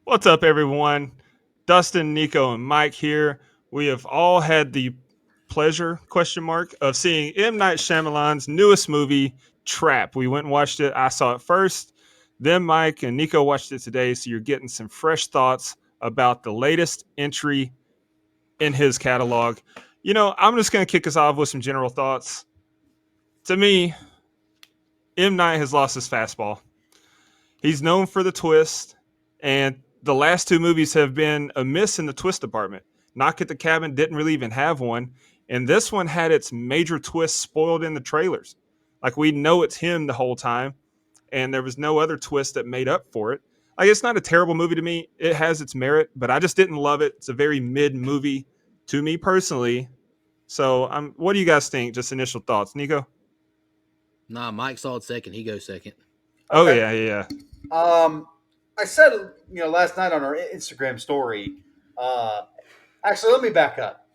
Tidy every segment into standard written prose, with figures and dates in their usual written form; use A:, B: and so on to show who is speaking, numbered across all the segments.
A: What's up, everyone? Dustin, Nico, and Mike here. We have all had the pleasure, question mark, of seeing M. Night Shyamalan's newest movie, Trap. We went and watched it. I saw it first. Then Mike and Nico watched it today, so you're getting some fresh thoughts about the latest entry in his catalog. I'm just going to kick us off with some general thoughts. To me, M. Night has lost his fastball. He's known for the twist, and the last two movies have been a miss in the twist department. Knock at the Cabin didn't really even have one, and this one had its major twist spoiled in the trailers. Like we know it's him the whole time, and there was no other twist that made up for it. Like it's not a terrible movie to me. It has its merit, but I just didn't love it. It's a very mid movie to me personally. So, what do you guys think? Just initial thoughts, Nico?
B: Nah, Mike saw it second. He goes second.
A: Oh
C: Okay.
A: yeah, yeah,
C: Um, I said, last night on our Instagram story. Uh, actually, let me back up.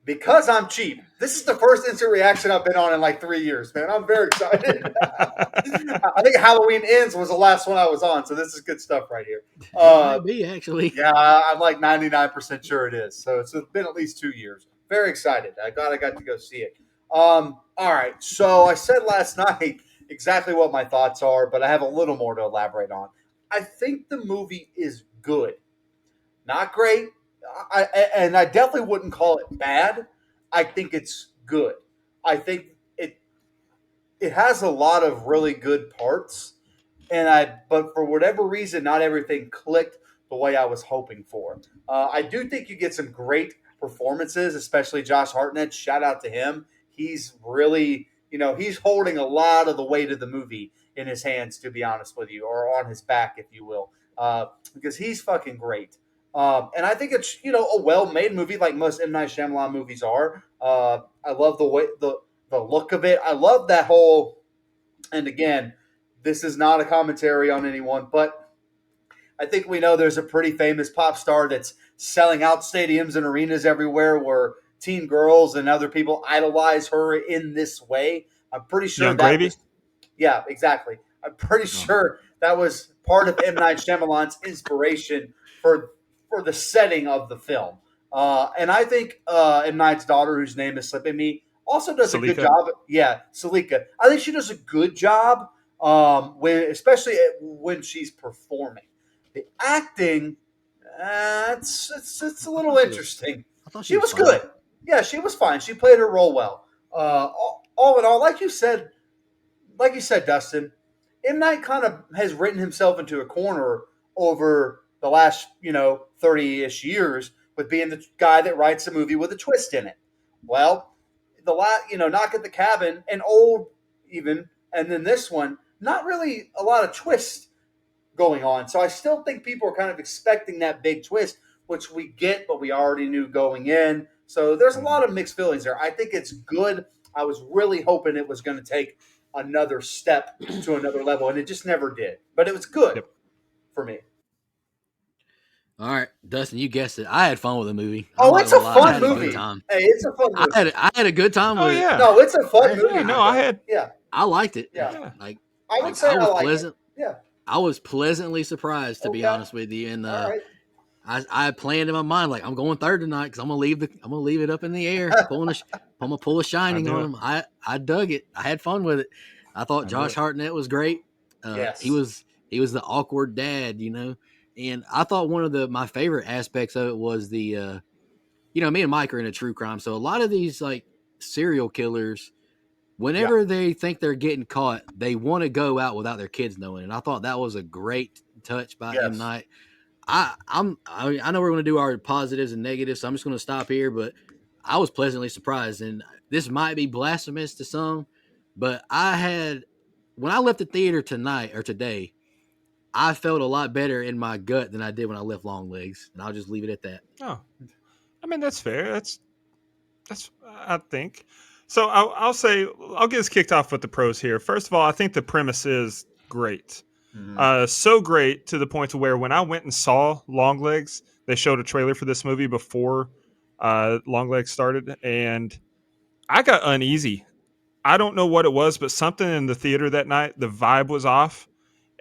C: Because I'm cheap, this is the first instant reaction I've been on in like 3 years, man. I'm very excited. I think Halloween Ends was the last one I was on, so this is good stuff right here.
B: It
C: Uh,
B: might be actually.
C: yeah, I'm like 99% sure it is. So it's been at least 2 years. Very excited. I glad I got to go see it. All right. So I said last night exactly what my thoughts are, but I have a little more to elaborate on. I think the movie is good, not great. And I definitely wouldn't call it bad. I think it's good. I think it has a lot of really good parts, but for whatever reason, not everything clicked the way I was hoping for. I do think you get some great performances, especially Josh Hartnett. Shout out to him. He's really, he's holding a lot of the weight of the movie in his hands, to be honest with you, or on his back, if you will, because he's fucking great. And I think it's a well-made movie, like most M Night Shyamalan movies are. I love the look of it. I love that whole. And again, this is not a commentary on anyone, but I think we know there's a pretty famous pop star that's selling out stadiums and arenas everywhere where teen girls and other people idolize her in this way. I'm pretty sure
A: Young
C: that
A: Gravy.
C: was, yeah, exactly. I'm pretty sure that was part of M. Night Shyamalan's inspiration for the setting of the film. And I think M. Night's daughter, whose name is slipping me, also does a good
A: Salika.
C: job. Yeah, Salika. I think she does a good job especially when she's performing. The acting, it's a little interesting.
B: I thought she
C: She
B: was
C: was
B: fine.
C: good. Yeah, she was fine. She played her role well. All in all, like you said, Dustin, M Night kind of has written himself into a corner over the last 30-ish years with being the guy that writes a movie with a twist in it. Well, Knock at the Cabin and Old even, and then this one, not really a lot of twists going on. So I still think people are kind of expecting that big twist, which we get, but we already knew going in. So there's a lot of mixed feelings there. I think it's good. I was really hoping it was going to take another step to another level, and it just never did. But it was good
A: Yep.
C: for me.
B: All right, Dustin, you guessed it. I had fun with the movie. I'm
C: Oh,
B: not
C: it's
B: gonna
C: a
B: lie, I
C: fun
B: had a good
C: movie.
B: time.
C: Hey, it's a fun
B: I
C: movie.
B: had I had a good time
A: Oh
B: with it.
A: yeah,
C: No, it's a fun
B: I,
C: movie.
A: yeah. No, I had.
C: Yeah,
B: I liked it.
C: yeah.
A: Yeah.
B: Like
C: I would
B: like
C: say
B: I
C: I
B: was
C: like it.
B: pleasant.
C: Yeah.
B: I was pleasantly surprised, to be
C: Okay.
B: honest with you. And
C: All right.
B: I had planned in my mind like I'm going third tonight because I'm gonna leave it up in the air, I'm gonna pull a
A: I
B: shining
A: knew
B: on
A: it.
B: him. I dug it. I had fun with it. I thought
A: I knew
B: Josh
A: it.
B: Hartnett was great.
C: Yes.
B: He was the awkward dad, and I thought one of my favorite aspects of it was me and Mike are in a true crime, so a lot of these like serial killers,
C: Yeah.
B: whenever they think they're getting caught, they want to go out without their kids knowing. And I thought that was a great touch by M
C: Yes.
B: Night. I know we're going to do our positives and negatives, so I'm just going to stop here. But I was pleasantly surprised, and this might be blasphemous to some, but when I left the theater tonight or today, I felt a lot better in my gut than I did when I left Long Legs, and I'll just leave it at that.
A: Oh, I mean that's fair. That's I think. So I'll say I'll get us kicked off with the pros here. First of all, I think the premise is great.
C: Mhm.
A: So great to the point to where when I went and saw Longlegs, they showed a trailer for this movie before Longlegs started, and I got uneasy. I don't know what it was, but something in the theater that night, the vibe was off,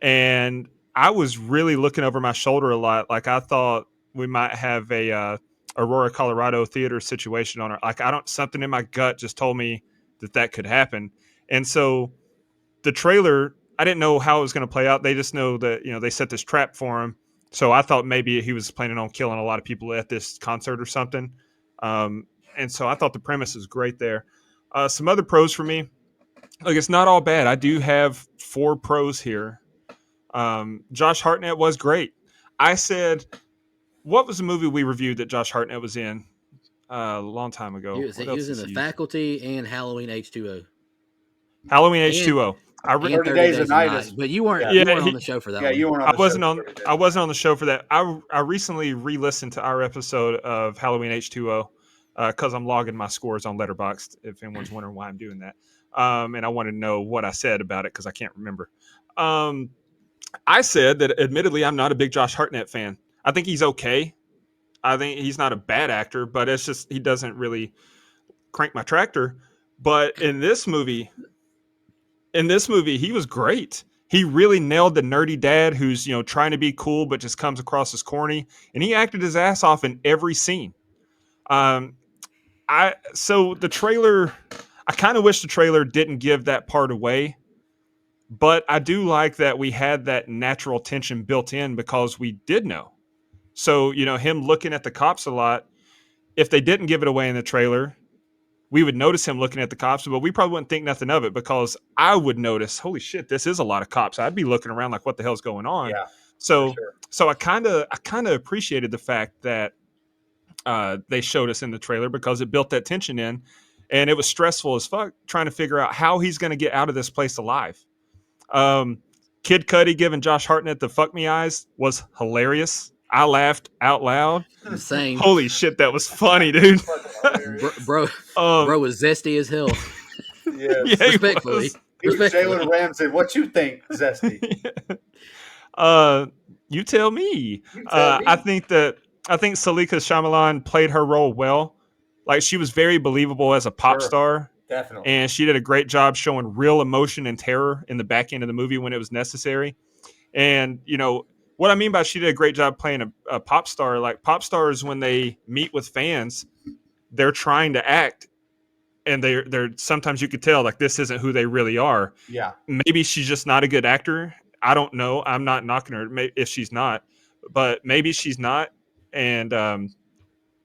A: and I was really looking over my shoulder a lot. Like I thought we might have a Aurora, Colorado theater situation on it. Like I don't, something in my gut just told me that could happen. And so the trailer, I didn't know how it was going to play out. They just know that, they set this trap for him. So I thought maybe he was planning on killing a lot of people at this concert or something. And so I thought the premise is great there. Some other pros for me, like it's not all bad. I do have 4 pros here. Josh Hartnett was great. I said, what was the movie we reviewed that Josh Hartnett was in a long time ago?
B: He was in The Faculty and Halloween H2O.
A: Halloween H2O.
B: And 30 Days of Night. But you weren't on the show for that one.
C: You weren't on
A: I wasn't on the show for that. I recently re-listened to our episode of Halloween H2O because I'm logging my scores on Letterboxd, if anyone's wondering why I'm doing that. And I want to know what I said about it because I can't remember. I said that admittedly I'm not a big Josh Hartnett fan. I think he's okay. I think he's not a bad actor, but it's just he doesn't really crank my tractor. But in this movie, he was great. He really nailed the nerdy dad who's, trying to be cool but just comes across as corny, and he acted his ass off in every scene. So the trailer, I kind of wish the trailer didn't give that part away, but I do like that we had that natural tension built in because we did know. So, him looking at the cops a lot, if they didn't give it away in the trailer, we would notice him looking at the cops, but we probably wouldn't think nothing of it because I would notice, holy shit, this is a lot of cops. I'd be looking around like, what the hell's going on?
C: Yeah,
A: so I kind of appreciated the fact that they showed us in the trailer because it built that tension in, and it was stressful as fuck trying to figure out how he's going to get out of this place alive. Kid Cudi giving Josh Hartnett the fuck me eyes was hilarious. I laughed out loud.
B: Same.
A: Holy shit, that was funny, dude.
B: bro was zesty as hell.
C: Yeah,
B: respectfully.
C: He was Jalen Ramsey. What you think, zesty?
A: You tell me. I think Salika Shyamalan played her role well. Like she was very believable as a pop star.
C: Definitely.
A: And she did a great job showing real emotion and terror in the back end of the movie when it was necessary. And, what I mean by she did a great job playing a pop star, like pop stars, when they meet with fans, they're trying to act. And they're sometimes you could tell like this isn't who they really are.
C: Yeah.
A: Maybe she's just not a good actor. I don't know. I'm not knocking her if she's not, but maybe she's not. And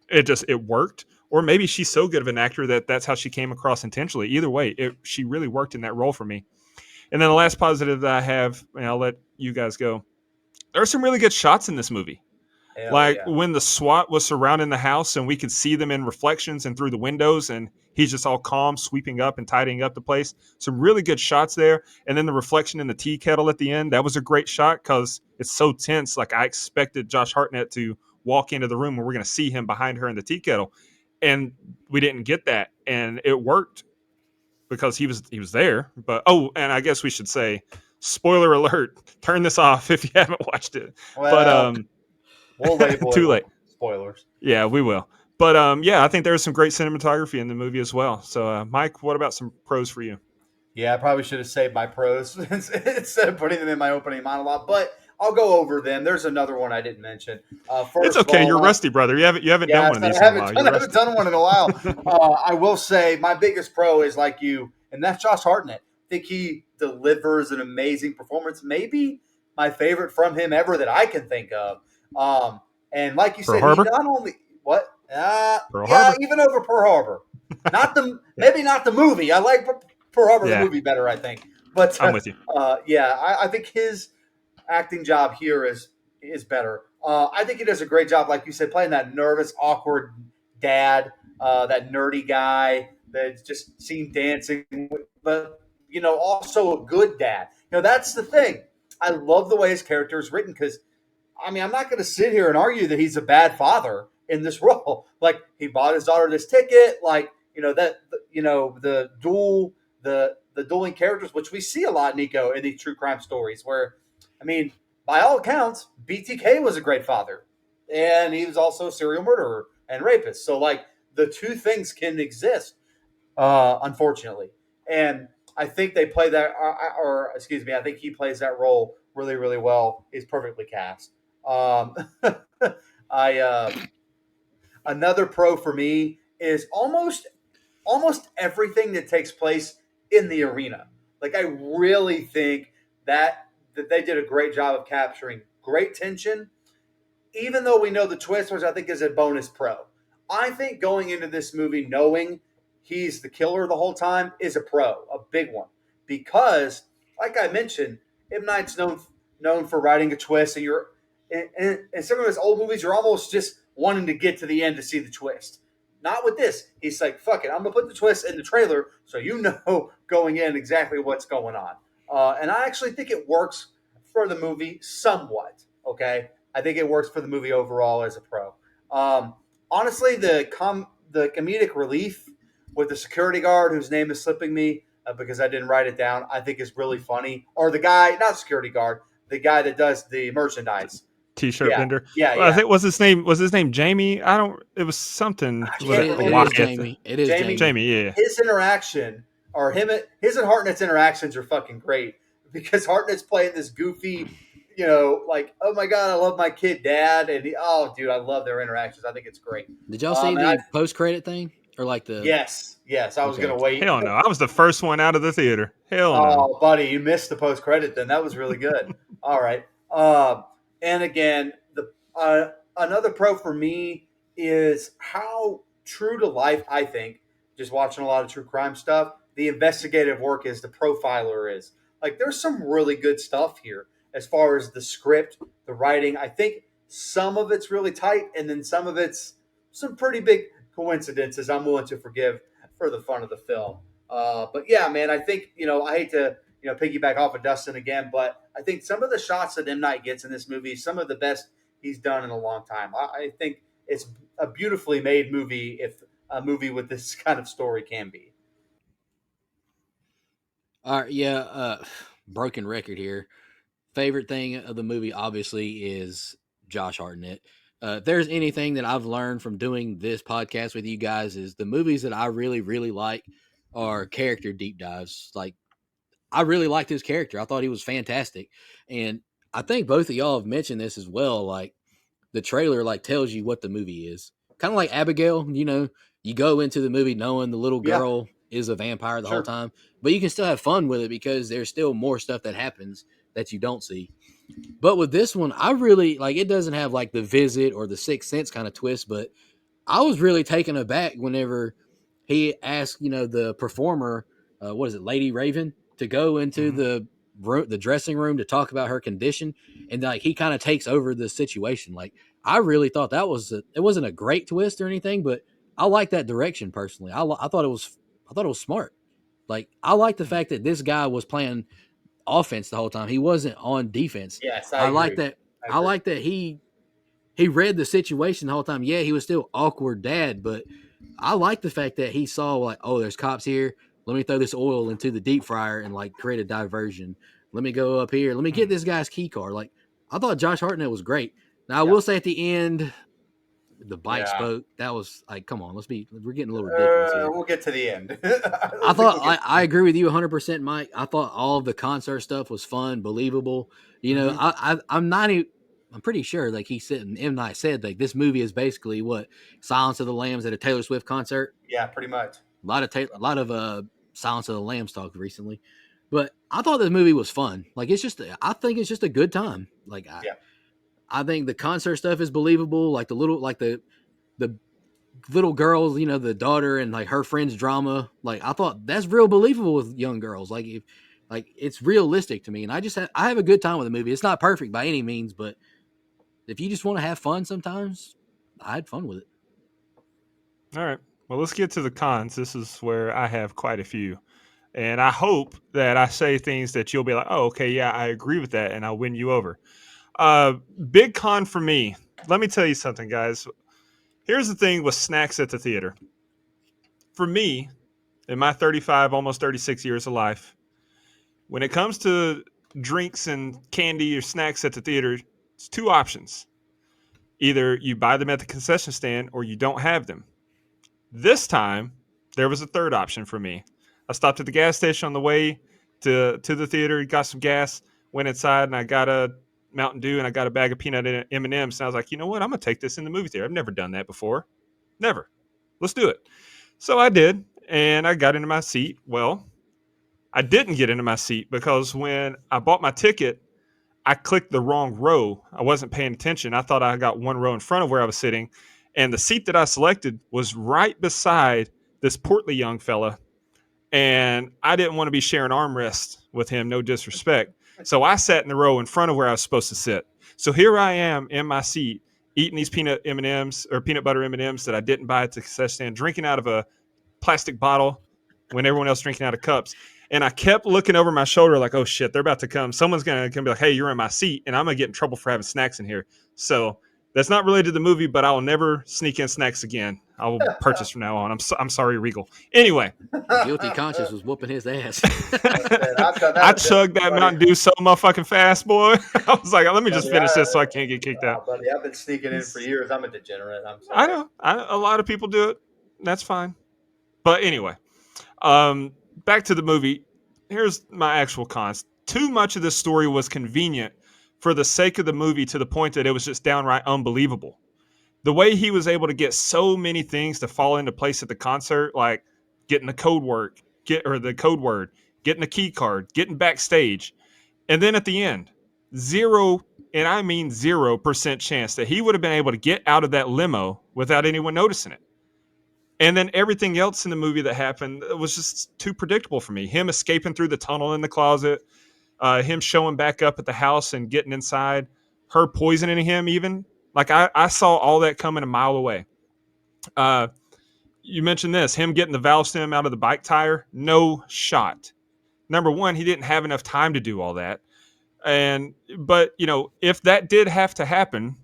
A: it worked. Or maybe she's so good of an actor that's how she came across intentionally. Either way, she really worked in that role for me. And then the last positive that I have, and I'll let you guys go. There are some really good shots in this movie. When the SWAT was surrounding the house and we could see them in reflections and through the windows, and he's just all calm, sweeping up and tidying up the place. Some really good shots there. And then the reflection in the tea kettle at the end, that was a great shot because it's so tense. Like I expected Josh Hartnett to walk into the room where we're going to see him behind her in the tea kettle. And we didn't get that. And it worked because he was there. But, and I guess we should say, spoiler alert, turn this off if you haven't watched it.
C: Well, we'll label
A: too late.
C: Spoilers.
A: Yeah, we will. But I think there's some great cinematography in the movie as well. So, Mike, what about some pros for you?
C: Yeah, I probably should have saved my pros instead of putting them in my opening monologue. But I'll go over them. There's another one I didn't mention. First
A: it's okay. You're rusty, brother. You haven't done one of these in a while.
C: I haven't done one in a while. I will say my biggest pro is like you, and that's Josh Hartnett. I think he delivers an amazing performance. Maybe my favorite from him ever that I can think of. And like you said, he not only what? Even over Pearl Harbor. Maybe not the movie. I like Pearl Harbor the movie better, I think. But
A: I'm with you.
C: I think his acting job here is better. I think he does a great job, like you said, playing that nervous, awkward dad, that nerdy guy that's just seen dancing, but also a good dad. That's the thing. I love the way his character is written because, I'm not going to sit here and argue that he's a bad father in this role. Like he bought his daughter this ticket, the dueling characters, which we see a lot, Nico, in these true crime stories where, by all accounts, BTK was a great father and he was also a serial murderer and rapist. So the two things can exist, unfortunately. And I think they play that, I think he plays that role really, really well. He's perfectly cast. Um, I Another pro for me is almost everything that takes place in the arena. Like I really think that they did a great job of capturing great tension, even though we know the twist, which I think is a bonus pro. I think going into this movie knowing he's the killer the whole time is a pro, a big one, because like I mentioned, M Night's known for writing a twist, and you're in some of his old movies, you're almost just wanting to get to the end to see the twist. Not with this. He's like, fuck it, I'm gonna put the twist in the trailer so you know going in exactly what's going on. And I actually think it works for the movie somewhat. Okay, I think it works for the movie overall as a pro. Honestly, the comedic relief with the security guard whose name is slipping me because I didn't write it down, I think is really funny. Or the guy, not security guard, the guy that does the merchandise.
A: T-shirt
C: Yeah,
A: vendor.
C: yeah,
A: Well, I
C: yeah.
A: think was his name Jamie? I don't. It was something.
C: I
A: Was
C: can't
A: it
B: It
C: remember.
B: is
A: Wyatt?
B: Jamie. It is
C: Jamie-
B: Jamie.
A: Jamie, yeah.
C: His interaction, or his and Hartnett's interactions are fucking great because Hartnett's playing this goofy, like, oh my god, I love my kid, dad, and oh dude, I love their interactions. I think it's great.
B: Did y'all see
C: and
B: the post credit thing or like the?
C: Yes, I was
B: Okay.
C: gonna wait.
A: Hell no. I was the first one out of the theater. Hell no.
C: Oh, buddy, you missed the post credit. Then that was really good. All right. And again, another pro for me is how true to life I think. Just watching a lot of true crime stuff, the investigative work is, the profiler is. Like, there's some really good stuff here as far as the script, the writing. I think some of it's really tight, and then some of it's some pretty big coincidences I'm willing to forgive for the fun of the film. But yeah, man, I think, I hate to, piggyback off of Dustin again, but I think some of the shots that M. Night gets in this movie, some of the best he's done in a long time. I think it's a beautifully made movie, if a movie with this kind of story can be.
B: All right, yeah. Broken record here. Favorite thing of the movie, obviously, is Josh Hartnett. If there's anything that I've learned from doing this podcast with you guys, is the movies that I really, really like are character deep dives. Like, I really liked his character. I thought he was fantastic. And I think both of y'all have mentioned this as well. Like, the trailer like tells you what the movie is. Kind of like Abigail, you go into the movie knowing the little
C: Yeah.
B: girl is a vampire the
C: Sure.
B: whole time, but you can still have fun with it because there's still more stuff that happens that you don't see. But with this one, I really like, it doesn't have like the Visit or the Sixth Sense kind of twist, but I was really taken aback whenever he asked, the performer, what is it, Lady Raven, to go into the dressing room to talk about her condition, and like he kind of takes over the situation. Like, I really thought that it wasn't a great twist or anything, but I like that direction personally. I thought it was smart. Like, I like the fact that this guy was playing offense the whole time. He wasn't on defense.
C: Yes,
B: I like
C: agree.
B: that. I like that he read the situation the whole time. Yeah, he was still awkward dad, but I like the fact that he saw like, oh, there's cops here. Let me throw this oil into the deep fryer and like create a diversion. Let me go up here. Let me get this guy's key card. Like, I thought Josh Hartnett was great. Now, I will say at the end, the bike
C: Yeah.
B: spoke. That was like, come on, we're getting a little ridiculous here.
C: We'll get to the end.
B: I thought I agree with you 100%, Mike. I thought all of the concert stuff was fun, believable. I'm pretty sure, like he said, M. Night said, like this movie is basically what Silence of the Lambs at a Taylor Swift concert.
C: Yeah, pretty much.
B: A lot of Silence of the Lambs talk recently, but I thought the movie was fun. Like, I think it's just a good time. Like, I think the concert stuff is believable. Like the little girls, the daughter and like her friend's drama. Like, I thought that's real believable with young girls. Like, it's realistic to me, and I have a good time with the movie. It's not perfect by any means, but if you just want to have fun, sometimes I had fun with it.
A: All right. Well, let's get to the cons. This is where I have quite a few. And I hope that I say things that you'll be like, oh, okay, yeah, I agree with that, and I'll win you over. Big con for me. Let me tell you something, guys. Here's the thing with snacks at the theater. For me, in my 35, almost 36 years of life, when it comes to drinks and candy or snacks at the theater, it's two options. Either you buy them at the concession stand or you don't have them. This time, there was a third option for me. I stopped at the gas station on the way to the theater, got some gas, went inside and I got a Mountain Dew and I got a bag of peanut M&Ms. And I was like, you know what? I'm going to take this in the movie theater. I've never done that before. Never. Let's do it. So I did. And I got into my seat. Well, I didn't get into my seat because when I bought my ticket, I clicked the wrong row. I wasn't paying attention. I thought I got one row in front of where I was sitting. And the seat that I selected was right beside this portly young fella. And I didn't want to be sharing armrests with him, no disrespect. So I sat in the row in front of where I was supposed to sit. So here I am in my seat eating these peanut M&Ms or peanut butter M&Ms that I didn't buy at the concession stand, drinking out of a plastic bottle when everyone else drinking out of cups. And I kept looking over my shoulder like, oh shit, they're about to come. Someone's going to be like, hey, you're in my seat. And I'm going to get in trouble for having snacks in here. So that's not related to the movie, but I'll never sneak in snacks again. I will purchase from now on. I'm sorry, Regal. Anyway.
B: Guilty conscience was whooping his ass.
A: I chugged that Mountain Dew so motherfucking fast, boy. I was like, let me just finish this so I can't get kicked out.
C: Buddy, I've been sneaking in for years. I'm a degenerate. I'm sorry.
A: I know. A lot of people do it. That's fine. But anyway, back to the movie. Here's my actual cons. Too much of this story was convenient for the sake of the movie to the point that it was just downright unbelievable. The way he was able to get so many things to fall into place at the concert, like getting the code word, getting a key card, getting backstage, and then at the end, 0%, and I mean 0% chance that he would have been able to get out of that limo without anyone noticing it. And then everything else in the movie that happened was just too predictable for me. Him escaping through the tunnel in the closet, him showing back up at the house and getting inside, her poisoning him even. Like, I saw all that coming a mile away. You mentioned this, him getting the valve stem out of the bike tire. No shot. Number one, he didn't have enough time to do all that. But, you know, if that did have to happen,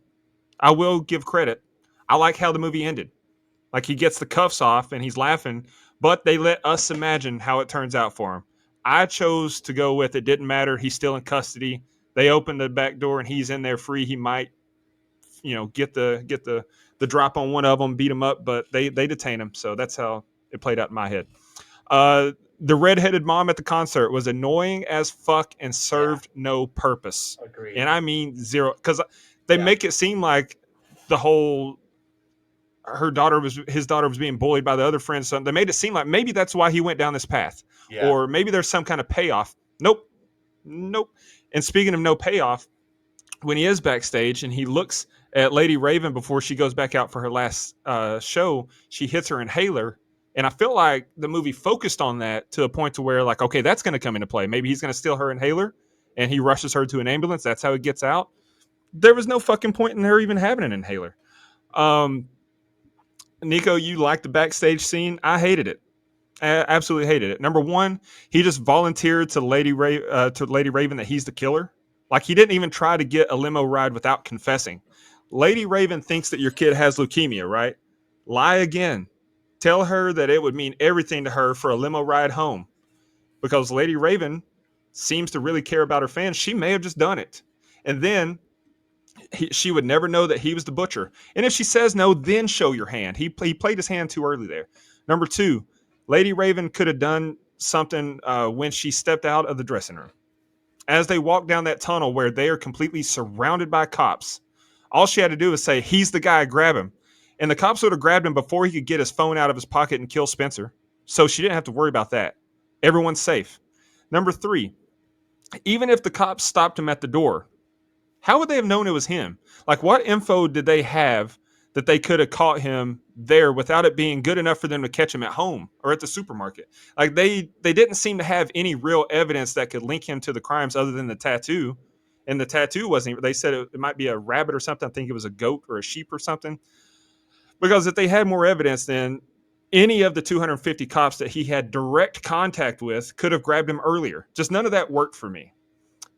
A: I will give credit. I like how the movie ended. Like, he gets the cuffs off and he's laughing, but they let us imagine how it turns out for him. I chose to go with it. Didn't matter. He's still in custody. They open the back door and he's in there free. He might, you know, get the drop on one of them, beat him up, but they detain him. So that's how it played out in my head. The redheaded mom at the concert was annoying as fuck and served no purpose.
C: Agreed.
A: And I mean zero, because they make it seem like the whole his daughter was being bullied by the other friends. So they made it seem like maybe that's why he went down this path, or maybe there's some kind of payoff. Nope. And speaking of no payoff, when he is backstage and he looks at Lady Raven before she goes back out for her last show, she hits her inhaler. And I feel like the movie focused on that to a point to where, like, okay, that's going to come into play. Maybe he's going to steal her inhaler and he rushes her to an ambulance. That's how he gets out. There was no fucking point in her even having an inhaler. Nico, you liked the backstage scene. I hated it. I absolutely hated it. Number one, he just volunteered to Lady Raven that he's the killer. Like, he didn't even try to get a limo ride without confessing. Lady Raven thinks that your kid has leukemia, right? Lie again. Tell her that it would mean everything to her for a limo ride home. Because Lady Raven seems to really care about her fans. She may have just done it. And then she would never know that he was the butcher. And if she says no, then show your hand. He played his hand too early there. Number two, Lady Raven could have done something when she stepped out of the dressing room. As they walk down that tunnel where they are completely surrounded by cops, all she had to do was say, he's the guy, grab him. And the cops would have grabbed him before he could get his phone out of his pocket and kill Spencer. So she didn't have to worry about that. Everyone's safe. Number three, even if the cops stopped him at the door, how would they have known it was him? Like, what info did they have that they could have caught him there without it being good enough for them to catch him at home or at the supermarket? Like, they didn't seem to have any real evidence that could link him to the crimes other than the tattoo. And the tattoo wasn't, they said it might be a rabbit or something. I think it was a goat or a sheep or something. Because if they had more evidence, then any of the 250 cops that he had direct contact with could have grabbed him earlier. Just none of that worked for me.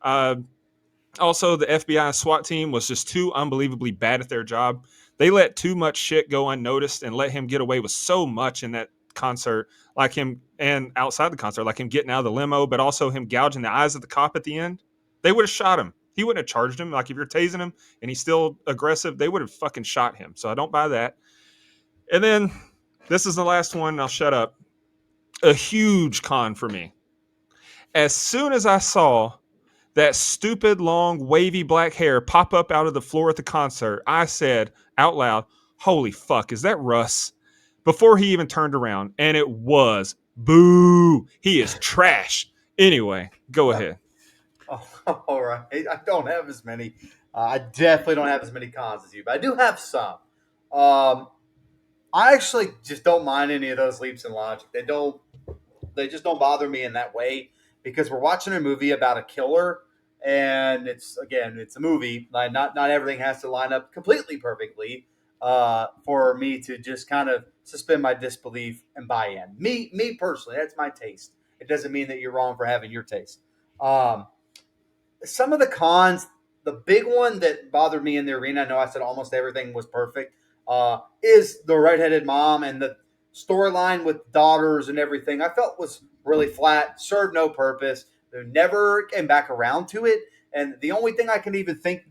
A: Also, the FBI and SWAT team was just too unbelievably bad at their job. They let too much shit go unnoticed and let him get away with so much in that concert, like him, and outside the concert, like him getting out of the limo, but also him gouging the eyes of the cop at the end. They would have shot him. He wouldn't have charged him. Like, if you're tasing him and he's still aggressive, they would have fucking shot him. So I don't buy that. And then this is the last one. I'll shut up. A huge con for me. As soon as I saw that stupid long wavy black hair pop up out of the floor at the concert, I said out loud, "Holy fuck, is that Russ?" Before he even turned around, and it was. Boo! He is trash. Anyway, go ahead.
C: Oh, all right. I don't have as many. I definitely don't have as many cons as you, but I do have some. I actually just don't mind any of those leaps in logic. They don't. They just don't bother me in that way because we're watching a movie about a killer, and it's a movie. Like not everything has to line up completely perfectly for me to just kind of suspend my disbelief and buy in. Me personally, that's my taste. It doesn't mean that you're wrong for having your taste. Um, some of the cons, the big one that bothered me in the arena, I know I said almost everything was perfect, is the redheaded mom and the storyline with daughters and everything. I felt was really flat, served no purpose. They never came back around to it. And the only thing I can even think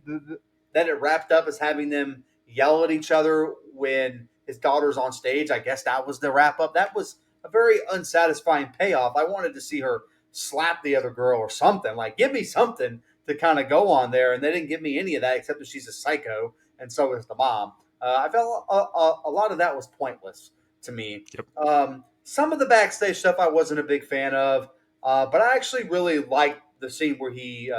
C: that it wrapped up is having them yell at each other when his daughter's on stage. I guess that was the wrap up. That was a very unsatisfying payoff. I wanted to see her slap the other girl or something. Like, give me something to kind of go on there. And they didn't give me any of that except that she's a psycho, and so is the mom. I felt a lot of that was pointless to me.
A: Yep.
C: Some of the backstage stuff I wasn't a big fan of, but I actually really liked the scene where he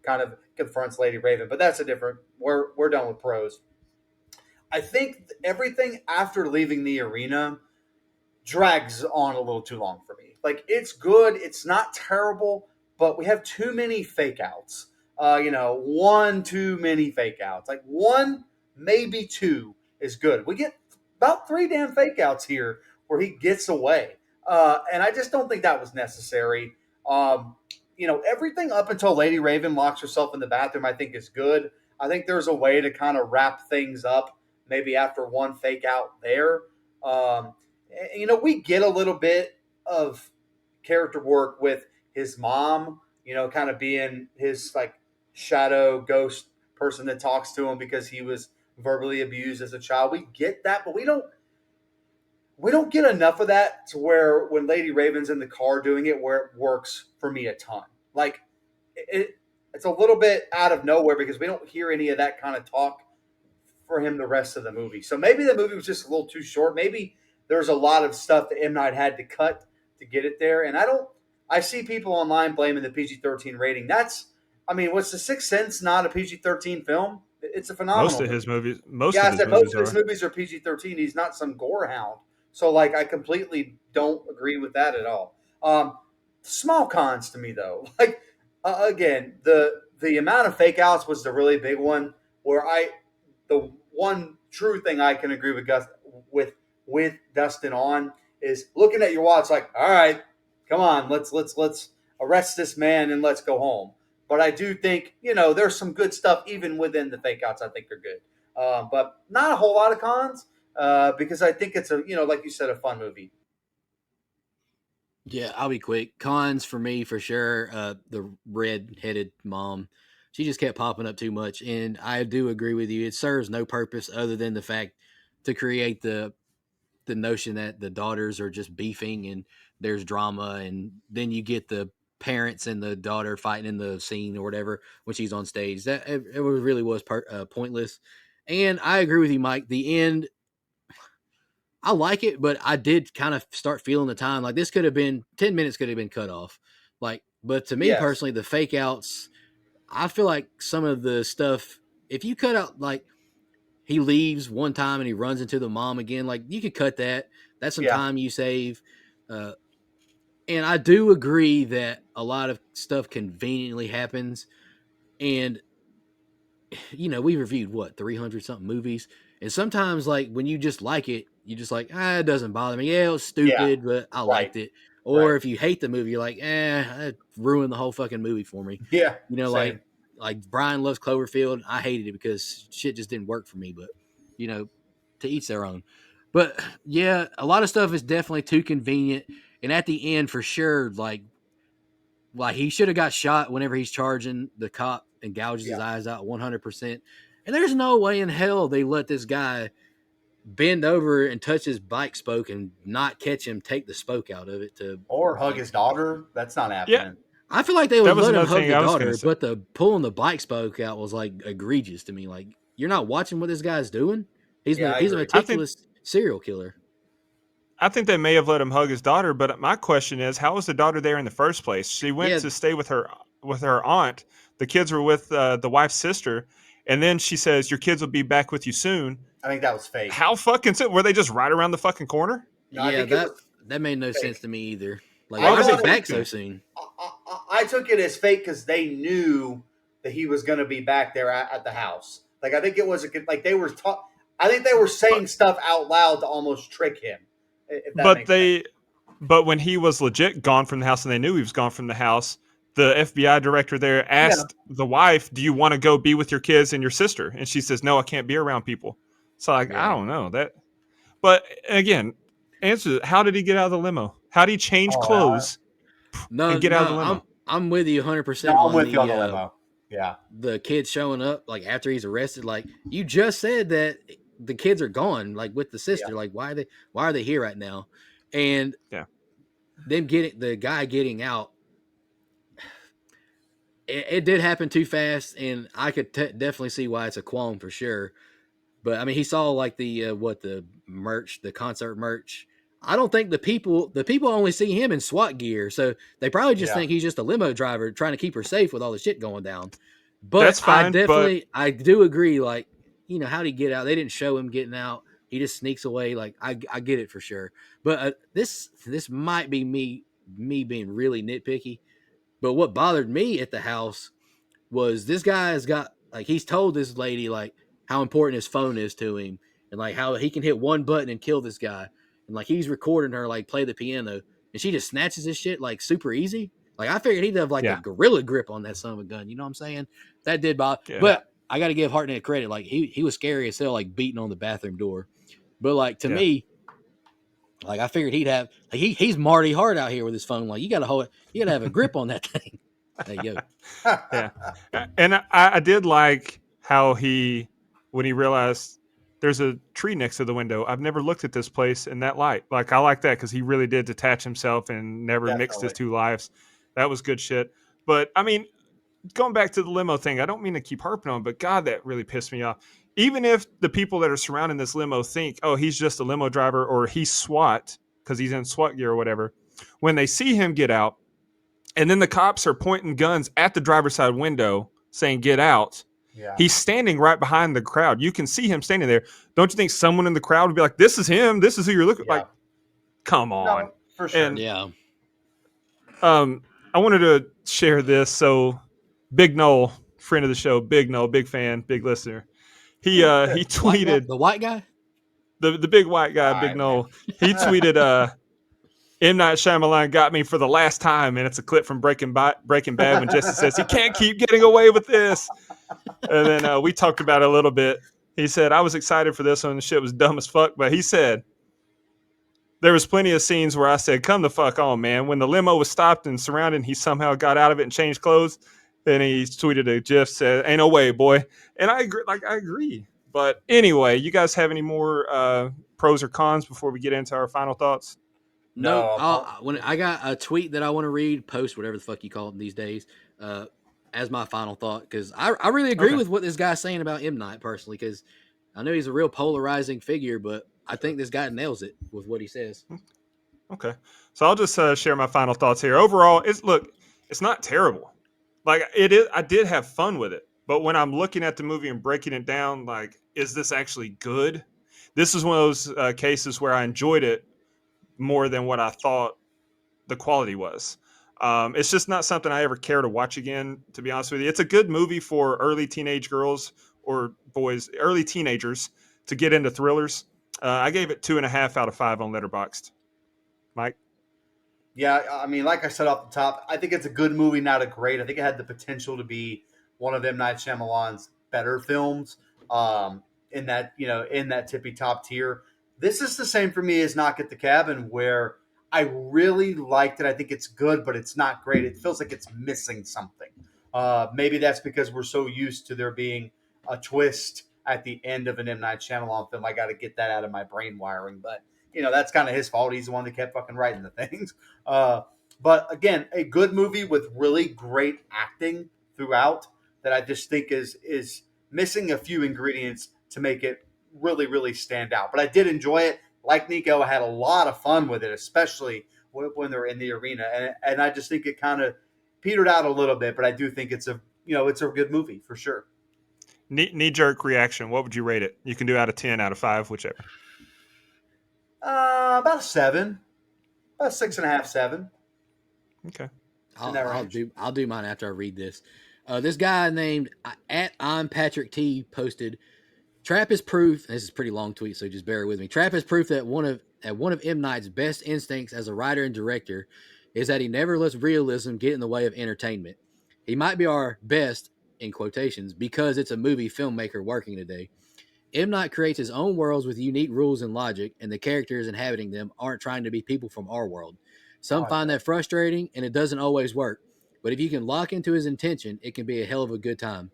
C: kind of confronts Lady Raven. But that's a different. We're done with pros. I think everything after leaving the arena drags on a little too long for me. Like, it's good, it's not terrible, but we have too many fake outs. One too many fake outs. Like, one, maybe two is good. We get about three damn fake outs here where he gets away. And I just don't think that was necessary. Everything up until Lady Raven locks herself in the bathroom, I think is good. I think there's a way to kind of wrap things up maybe after one fake out there. We get a little bit of character work with his mom, kind of being his like shadow ghost person that talks to him because he was verbally abused as a child. We get that, but we don't get enough of that to where when Lady Raven's in the car doing it, where it works for me a ton. Like it's a little bit out of nowhere because we don't hear any of that kind of talk for him the rest of the movie. So maybe the movie was just a little too short. Maybe there's a lot of stuff that M. Night had to cut to get it there. And I see people online blaming the PG-13 rating. What's The Sixth Sense not a PG-13 film? It's a phenomenal
A: Most of
C: movie.
A: his movies.
C: Most of his movies are PG-13. He's not some gore hound. So, I completely don't agree with that at all. Small cons to me, though. Again, the amount of fake outs was the really big one where the one true thing I can agree with Dustin on is looking at your watch like, all right, come on, let's arrest this man and let's go home. But I do think, there's some good stuff even within the fake outs. I think they're good. But not a whole lot of cons because I think it's like you said, a fun movie.
B: Yeah, I'll be quick. Cons for me, for sure. The red-headed mom. She just kept popping up too much. And I do agree with you. It serves no purpose other than the fact to create the notion that the daughters are just beefing and there's drama. And then you get the parents and the daughter fighting in the scene or whatever when she's on stage. That it really was pointless. And I agree with you, Mike. The end, I like it, but I did kind of start feeling the time. Like, this could have been 10 minutes could have been cut off. But to me personally, the fake outs, I feel like some of the stuff, if you cut out, he leaves one time and he runs into the mom again, you could cut that. That's some time you save. And I do agree that a lot of stuff conveniently happens. And, we reviewed 300 something movies. And sometimes when you just like it, you just it doesn't bother me. Yeah, it was stupid, but I liked it. Or if you hate the movie, you're like, it ruined the whole fucking movie for me.
C: Yeah.
B: Same. Like Brian loves Cloverfield. I hated it because shit just didn't work for me, but to each their own. But yeah, a lot of stuff is definitely too convenient. And at the end, for sure, he should have got shot whenever he's charging the cop and gouges his eyes out 100%. And there's no way in hell they let this guy bend over and touch his bike spoke and not catch him, take the spoke out of it or
C: hug his daughter. That's not happening.
B: I feel like they would
A: That was
B: let him
A: another
B: hug
A: thing
B: the
A: I was gonna
B: daughter,
A: say.
B: but the pulling the bike spoke out was like egregious to me. Like you're not watching what this guy's doing.
C: Yeah, I
B: He's a
C: agree.
B: meticulous serial killer.
A: I think they may have let him hug his daughter, but my question is, how was the daughter there in the first place? She went
B: Yeah,
A: to stay with her aunt. The kids were with the wife's sister, and then she says, "Your kids will be back with you soon."
C: I think that was fake.
A: How fucking soon? Were they just right around the fucking corner?
C: No, I
B: yeah,
C: think it was
B: that made no sense
C: fake.
B: to me either. Like,
C: I
A: Why
B: why
A: was
B: are
A: it
B: they
C: thought
B: back
A: fake
B: so
A: then?
B: soon?
C: I took it as fake because they knew that he was going to be back there at the house. Like I think it was like they were. I think they were saying
A: But
C: stuff out loud to almost trick him. If that
A: but
C: makes sense.
A: they but when he was legit gone from the house and they knew he was gone from the house, the FBI director there
C: Yeah.
A: asked the wife, "Do you want to go be with your kids and your sister?" And she says, "No, I can't be around people." So like, I
B: Yeah.
A: don't know that. But again, answer: how did he get out of the limo? How did he change
C: Oh, yeah.
A: clothes
B: No,
A: and get out of
B: no,
A: the limo?
B: I'm with you 100%
C: No, I'm
B: on
C: with you on the limo. Yeah.
B: the kid showing up like after he's arrested. Like you just said that the kids are gone, like with the
C: Yeah.
B: sister. Like why are they here right now? And
A: Yeah.
B: them getting the guy getting out, it did happen too fast, and I could definitely see why it's a qualm for sure. But I mean, he saw like the merch, the concert merch. I don't think the people only see him in SWAT gear, so they probably just
C: Yeah.
B: think he's just a limo driver trying to keep her safe with all the shit going down. But
A: That's fine, but
B: I do agree. Like, you know, how did he get out? They didn't show him getting out. He just sneaks away. Like, I get it for sure. But this might be me being really nitpicky. But what bothered me at the house was this guy has got like he's told this lady like how important his phone is to him and like how he can hit one button and kill this guy and like he's recording her like play the piano and she just snatches his shit like super easy. Like I figured he'd have like a
A: yeah,
B: gorilla grip on that son of a gun. You know what I'm saying? That did bother,
A: yeah,
B: but I got to give Hartnett credit. Like he was scary as hell, like beating on the bathroom door. But like to
A: yeah.
B: me, like I figured he'd have like he's Marty Hart out here with his phone. Like you got to hold it, you got to have a grip on that thing. There you go.
A: Yeah, and I did like how he, when he realized there's a tree next to the window. I've never looked at this place in that light. Like I like that because he really did detach himself and never mixed his
C: Definitely.
A: two lives. That was good shit. But I mean, going back to the limo thing, I don't mean to keep harping on, but God, that really pissed me off. Even if the people that are surrounding this limo think, oh, he's just a limo driver or he's SWAT because he's in SWAT gear or whatever, when they see him get out, and then the cops are pointing guns at the driver's side window saying, get out.
C: Yeah.
A: He's standing right behind the crowd. You can see him standing there. Don't you think someone in the crowd would be like, this is him. This is who you're looking
C: Yeah.
A: like? Come on.
C: No, for sure.
A: And
B: Yeah.
A: I wanted to share this. So Big Noel, friend of the show, Big Noel, big fan, big listener. He tweeted
B: The white guy?
A: the big white guy,
C: All
A: Big
C: right,
A: Noel. He tweeted M. Night Shyamalan got me for the last time, and it's a clip from Breaking Bad when Jesse says he can't keep getting away with this. And then we talked about it a little bit. He said, I was excited for this one. The shit was dumb as fuck. But he said, there was plenty of scenes where I said, come the fuck on, man. When the limo was stopped and surrounded, he somehow got out of it and changed clothes. Then he tweeted a GIF, said, ain't no way, boy. And I agree. I agree. But anyway, you guys have any more pros or cons before we get into our final thoughts?
B: No,
C: No.
B: when I got a tweet that I want to read, post, whatever the fuck you call it these days, as my final thought, because I really agree
A: Okay.
B: with what this guy's saying about M. Night personally, because I know he's a real polarizing figure, but I think this guy nails it with what he says.
A: Okay. So I'll just share my final thoughts here. Overall, it's not terrible. Like it is, I did have fun with it. But when I'm looking at the movie and breaking it down, like, is this actually good? This is one of those cases where I enjoyed it more than what I thought the quality was. It's just not something I ever care to watch again, to be honest with you. It's a good movie for early teenage girls or boys, early teenagers to get into thrillers. I gave it 2.5 out of 5 on Letterboxd. Mike?
C: Yeah, I mean, like I said off the top, I think it's a good movie, not a great. I think it had the potential to be one of M. Night Shyamalan's better films. In that in that tippy top tier. This is the same for me as Knock at the Cabin, where I really liked it. I think it's good, but it's not great. It feels like it's missing something. Maybe that's because we're so used to there being a twist at the end of an M. Night Shyamalan film. I got to get that out of my brain wiring, but that's kind of his fault. He's the one that kept fucking writing the things. But again, a good movie with really great acting throughout that I just think is missing a few ingredients to make it really, really stand out. But I did enjoy it. Like Nico, I had a lot of fun with it, especially when they're in the arena. And I just think it kind of petered out a little bit, but I do think it's a good movie for sure.
A: Knee jerk reaction. What would you rate it? You can do out of 10, out of 5, whichever.
C: About a 7, about 6.5, 7.
A: Okay.
B: I'll do mine after I read this. This guy named I'm Patrick T posted, Trap is proof. This is a pretty long tweet, so just bear with me. Trap is proof that one of M. Night's best instincts as a writer and director is that he never lets realism get in the way of entertainment. He might be our best, in quotations, because it's a movie filmmaker working today. M. Night creates his own worlds with unique rules and logic, and the characters inhabiting them aren't trying to be people from our world. Some find that frustrating, and it doesn't always work. But if you can lock into his intention, it can be a hell of a good time.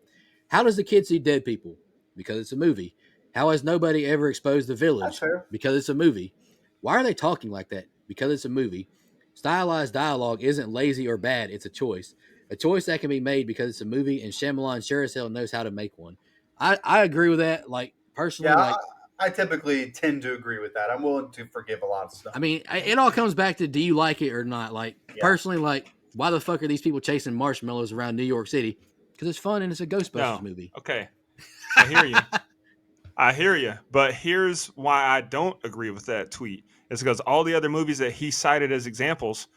B: How does the kid see dead people? Because it's a movie. How has nobody ever exposed the village?
C: That's fair.
B: Because it's a movie. Why are they talking like that? Because it's a movie. Stylized dialogue isn't lazy or bad. It's a choice. A choice that can be made because it's a movie, and Shyamalan sure as hell knows how to make one. I agree with that. Like, personally,
C: Yeah, I typically tend to agree with that. I'm willing to forgive a lot of stuff.
B: I mean, it all comes back to, do you like it or not? Like, personally, like, why the fuck are these people chasing marshmallows around New York City? Because it's fun and it's a Ghostbusters movie.
A: Okay. I hear you. I hear you. But here's why I don't agree with that tweet. It's because all the other movies that he cited as examples,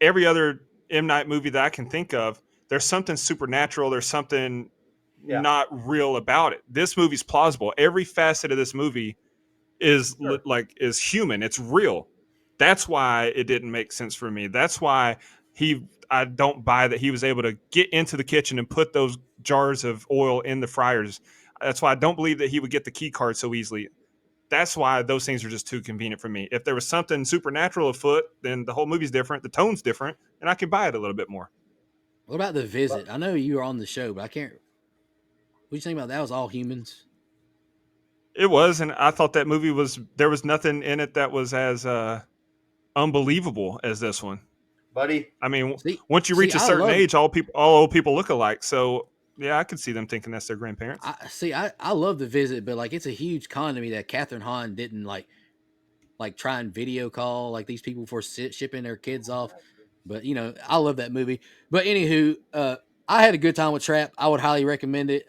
A: every other M. Night movie that I can think of, there's something supernatural. There's something not real about it. This movie's plausible. Every facet of this movie is is human. It's real. That's why it didn't make sense for me. That's why I don't buy that he was able to get into the kitchen and put those jars of oil in the fryers. That's why I don't believe that he would get the key card so easily. That's why those things are just too convenient for me. If there was something supernatural afoot, then the whole movie's different, the tone's different, and I can buy it a little bit more.
B: What about The Visit? I know you were on the show, but I can't. What do you think about that? Was all humans?
A: It was, and I thought that movie there was nothing in it that was as unbelievable as this one.
C: Buddy.
A: I mean, once you reach a certain age, all old people look alike. So yeah, I could see them thinking that's their grandparents.
B: I love The Visit, but like, it's a huge con to me that Catherine Hahn didn't like try and video call like these people for shipping their kids off. But I love that movie. But anywho, I had a good time with Trap. I would highly recommend it.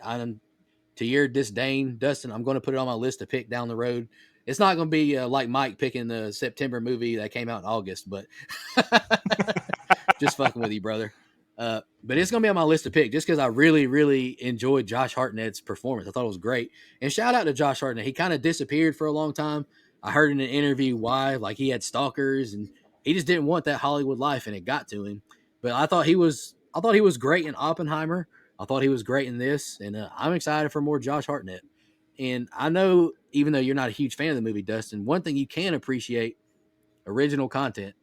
B: To your disdain, Dustin, I'm going to put it on my list to pick down the road. It's not going to be like Mike picking the September movie that came out in August, but just fucking with you, brother. But it's going to be on my list to pick just because I really, really enjoyed Josh Hartnett's performance. I thought it was great. And shout out to Josh Hartnett. He kind of disappeared for a long time. I heard in an interview why, like he had stalkers and he just didn't want that Hollywood life, and it got to him. But I thought he was great in Oppenheimer. I thought he was great in this, and I'm excited for more Josh Hartnett. And I know, even though you're not a huge fan of the movie, Dustin, one thing you can appreciate: original content.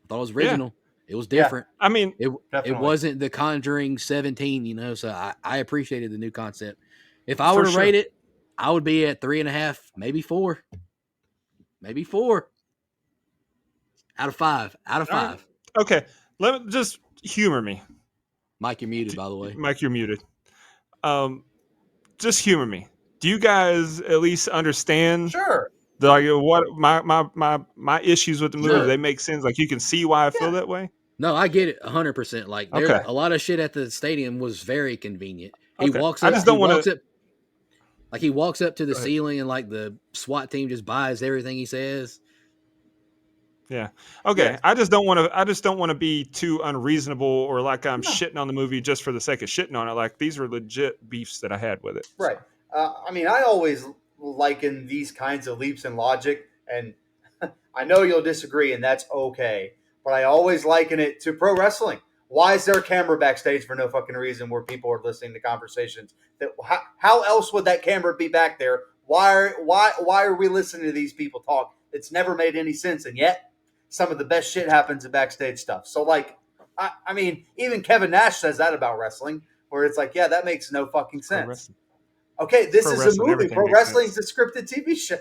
B: I thought it was original. Yeah. It was different.
A: Yeah. I mean,
B: it wasn't The Conjuring 17, so I appreciated the new concept. If I were to rate it, I would be at 3.5, maybe 4. Maybe 4. Out of 5. Out of 5.
A: Okay. Let me just humor me.
B: Mike, you're muted, by the way.
A: Mike, you're muted. Just humor me. Do you guys at least understand?
C: Sure.
A: Like what my issues with the movie? They make sense. Like you can see why I feel that way.
B: No, I get it 100%. Like a lot of shit at the stadium was very convenient. He walks up. He walks up to the ceiling and like the SWAT team just buys everything he says.
A: Yeah. Okay. Yeah. I just don't want to be too unreasonable or like I'm shitting on the movie just for the sake of shitting on it. Like these were legit beefs that I had with it.
C: Right. I mean, I always liken these kinds of leaps in logic, and I know you'll disagree, and that's okay. But I always liken it to pro wrestling. Why is there a camera backstage for no fucking reason where people are listening to conversations? How else would that camera be back there? Why are we listening to these people talk? It's never made any sense, and yet some of the best shit happens in backstage stuff. So, like, I mean, even Kevin Nash says that about wrestling, where it's like, yeah, that makes no fucking sense. Okay, this is a movie. Pro wrestling's a scripted TV show.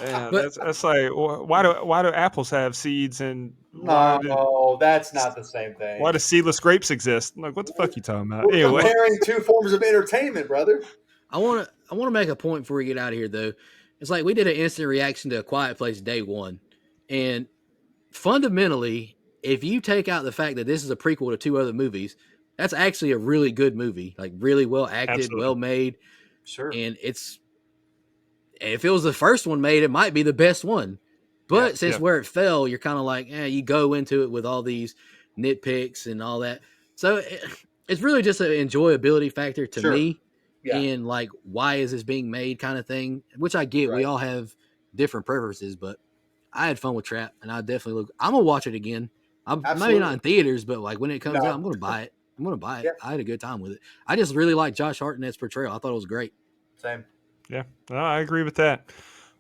A: Yeah,
B: But
A: that's like why do apples have seeds and
C: No, that's not the same
A: why
C: thing.
A: do seedless grapes exist? I'm like, what the fuck you talking about?
C: We're
A: Anyway,
C: comparing two forms of entertainment, brother.
B: I want to make a point before we get out of here, though. It's like we did an instant reaction to A Quiet Place day one, and fundamentally, if you take out the fact that this is a prequel to two other movies, that's actually a really good movie, like really well acted,
A: absolutely.
B: well made,
C: Sure.
B: and if it was the first one made, it might be the best one. But
C: Yeah,
B: since where it fell, you're kind of like, you go into it with all these nitpicks and all that. So it's really just an enjoyability factor to
C: Sure.
B: me.
C: Yeah.
B: And like, why is this being made kind of thing, which I get. We
C: Right.
B: all have different preferences, but I had fun with Trap, and I definitely I'm going to watch it again. I'm maybe
C: Absolutely.
B: not in theaters, but like when it comes
C: No.
B: out, I'm going to buy it.
C: Yeah.
B: I had a good time with it. I just really like Josh Hartnett's portrayal. I thought it was great.
C: Same.
A: Yeah, no, I agree with that.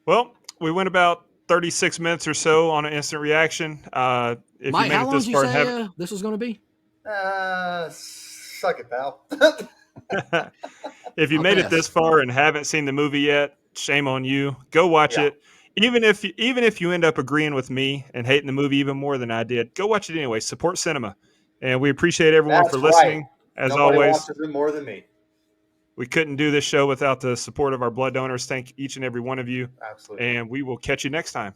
A: Well, we went about 36 minutes or so on an instant reaction. If
B: Mike,
A: you made
B: how
A: it
B: long
A: this
B: did you
A: far and
B: say
A: haven't,
B: this was going to be?
C: Suck it, pal.
A: if you
B: I'll
A: made it
B: pass.
A: this far and haven't seen the movie yet, shame on you. Go watch
C: Yeah.
A: it. Even if you end up agreeing with me and hating the movie even more than I did, go watch it anyway. Support cinema, and we appreciate everyone
C: That's
A: for
C: right.
A: listening. As
C: Nobody
A: always,
C: watches it more than me.
A: we couldn't do this show without the support of our blood donors. Thank each and every one of you,
C: Absolutely.
A: and we will catch you next time.